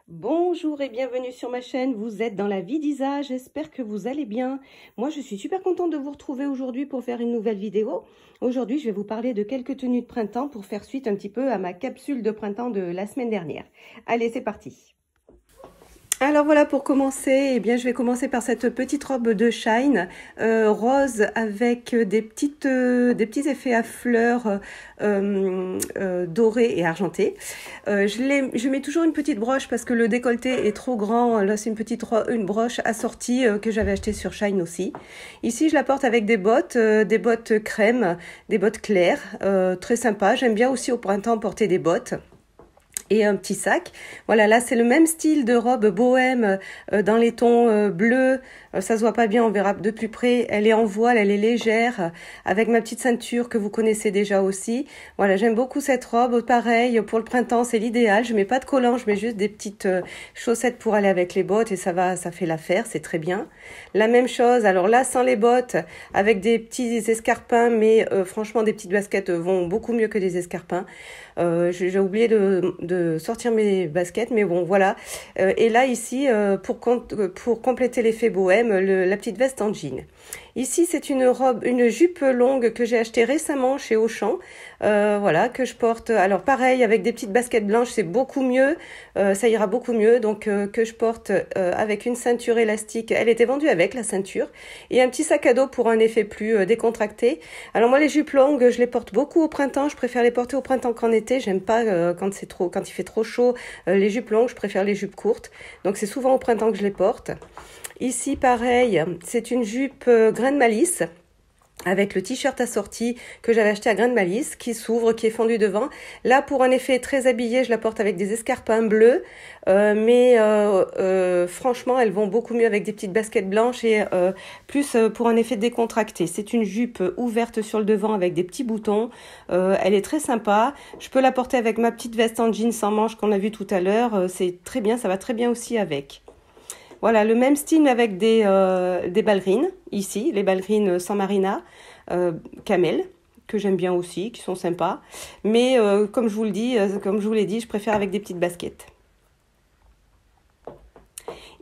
Bonjour et bienvenue sur ma chaîne, vous êtes dans la vie d'Isa, j'espère que vous allez bien. Moi je suis super contente de vous retrouver aujourd'hui pour faire une nouvelle vidéo. Aujourd'hui je vais vous parler de quelques tenues de printemps pour faire suite un petit peu à ma capsule de printemps de la semaine dernière. Allez, c'est parti. Alors voilà, pour commencer, eh bien, je vais commencer par cette petite robe de Shine rose avec des petits effets à fleurs dorés et argentés. Je mets toujours une petite broche parce que le décolleté est trop grand. Là, c'est une broche assortie que j'avais achetée sur Shine aussi. Ici, je la porte avec des bottes crème, des bottes claires, très sympa. J'aime bien aussi au printemps porter des bottes et un petit sac. Voilà, là c'est le même style de robe bohème dans les tons bleus. Ça se voit pas bien, on verra de plus près. Elle est en voile, elle est légère, avec ma petite ceinture que vous connaissez déjà aussi. Voilà, j'aime beaucoup cette robe. Pareil, pour le printemps, c'est l'idéal. Je mets pas de collant, je mets juste des petites chaussettes pour aller avec les bottes et ça fait l'affaire, c'est très bien. La même chose, alors là sans les bottes, avec des petits escarpins, mais franchement des petites baskets vont beaucoup mieux que des escarpins. J'ai oublié de sortir mes baskets, mais bon, voilà. Et là, ici, pour compléter l'effet bohème, la petite veste en jean. Ici, c'est une jupe longue que j'ai achetée récemment chez Auchan. Voilà, que je porte. Alors, pareil, avec des petites baskets blanches, c'est beaucoup mieux. Ça ira beaucoup mieux. Donc, que je porte avec une ceinture élastique. Elle était vendue avec la ceinture. Et un petit sac à dos pour un effet plus décontracté. Alors, moi, les jupes longues, je les porte beaucoup au printemps. Je préfère les porter au printemps qu'en été. J'aime pas quand il fait trop chaud. Les jupes longues, je préfère les jupes courtes. Donc, c'est souvent au printemps que je les porte. Ici, pareil, c'est une jupe grain de malice avec le t-shirt assorti que j'avais acheté à grain de malice, qui s'ouvre, qui est fendu devant. Là, pour un effet très habillé, je la porte avec des escarpins bleus, mais franchement, elles vont beaucoup mieux avec des petites baskets blanches et plus pour un effet décontracté. C'est une jupe ouverte sur le devant avec des petits boutons. Elle est très sympa. Je peux la porter avec ma petite veste en jean sans manches qu'on a vu tout à l'heure. C'est très bien, ça va très bien aussi avec. Voilà, le même style avec des ballerines, ici, les ballerines sans marina, camel, que j'aime bien aussi, qui sont sympas. Mais comme je vous l'ai dit, je préfère avec des petites baskets.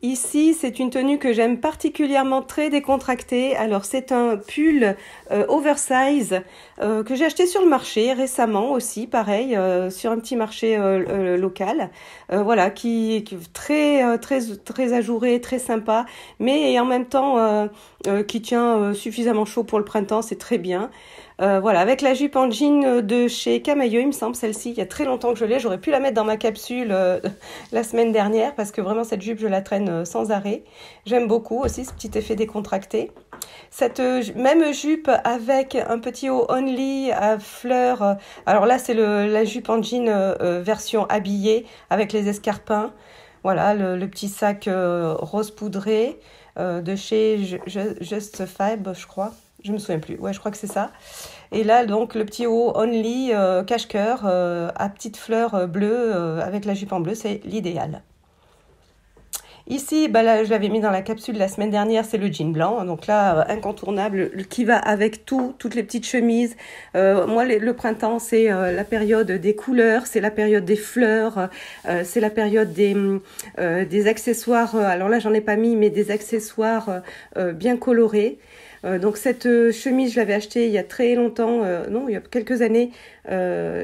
Ici, c'est une tenue que j'aime particulièrement, très décontractée. Alors, c'est un pull oversize que j'ai acheté sur le marché récemment aussi, pareil, sur un petit marché local. Voilà, qui est très ajouré, très sympa, mais en même temps qui tient suffisamment chaud pour le printemps, c'est très bien. Voilà, avec la jupe en jean de chez Camailleux, il me semble, celle-ci, il y a très longtemps que je l'ai. J'aurais pu la mettre dans ma capsule la semaine dernière parce que vraiment cette jupe, je la traîne sans arrêt. J'aime beaucoup aussi ce petit effet décontracté. Cette même jupe avec un petit haut only à fleurs. Alors là, c'est la jupe en jean version habillée avec les escarpins. Voilà, le petit sac rose poudré de chez Just Fab, je crois. Je me souviens plus. Ouais, je crois que c'est ça. Et là, donc, le petit haut only cache-cœur à petites fleurs bleues avec la jupe en bleu, c'est l'idéal. Ici, bah là, je l'avais mis dans la capsule la semaine dernière, c'est le jean blanc. Donc là, incontournable, qui va avec toutes les petites chemises. Moi, le printemps, c'est la période des couleurs, c'est la période des fleurs, c'est la période des accessoires. Alors là, j'en ai pas mis, mais des accessoires bien colorés. Donc cette chemise, je l'avais achetée il y a très longtemps, non, il y a quelques années,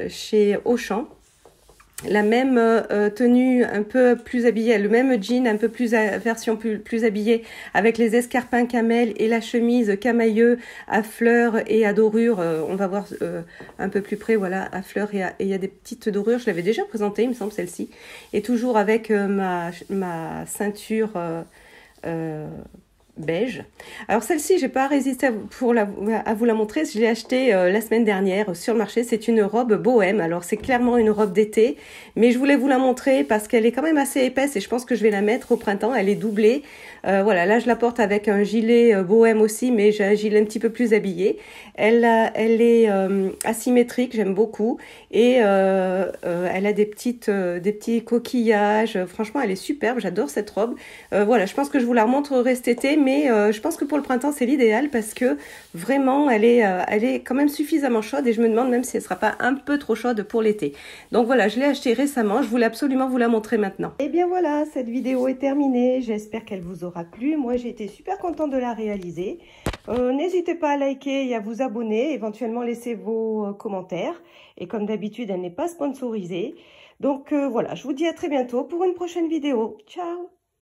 chez Auchan. La même tenue un peu plus habillée, le même jean un peu plus version plus habillée avec les escarpins camel et la chemise camailleux à fleurs et à dorures. On va voir un peu plus près, voilà, à fleurs et il y a des petites dorures. Je l'avais déjà présentée, il me semble, celle-ci. Et toujours avec ma ceinture beige. Alors celle-ci, j'ai pas résisté à vous la montrer. Je l'ai achetée la semaine dernière sur le marché. C'est une robe bohème. Alors c'est clairement une robe d'été, mais je voulais vous la montrer parce qu'elle est quand même assez épaisse et je pense que je vais la mettre au printemps. Elle est doublée. Voilà, là je la porte avec un gilet bohème aussi, mais j'ai un gilet un petit peu plus habillé. Elle est asymétrique, j'aime beaucoup, et elle a des petits coquillages. Franchement, elle est superbe. J'adore cette robe. Voilà, je pense que je vous la remontrerai cet été, mais mais je pense que pour le printemps c'est l'idéal parce que vraiment elle est quand même suffisamment chaude et je me demande même si elle sera pas un peu trop chaude pour l'été. Donc voilà, je l'ai achetée récemment, je voulais absolument vous la montrer maintenant. Et bien voilà, cette vidéo est terminée, j'espère qu'elle vous aura plu. Moi j'ai été super contente de la réaliser. N'hésitez pas à liker et à vous abonner, éventuellement laisser vos commentaires. Et comme d'habitude, elle n'est pas sponsorisée. Donc voilà, je vous dis à très bientôt pour une prochaine vidéo. Ciao!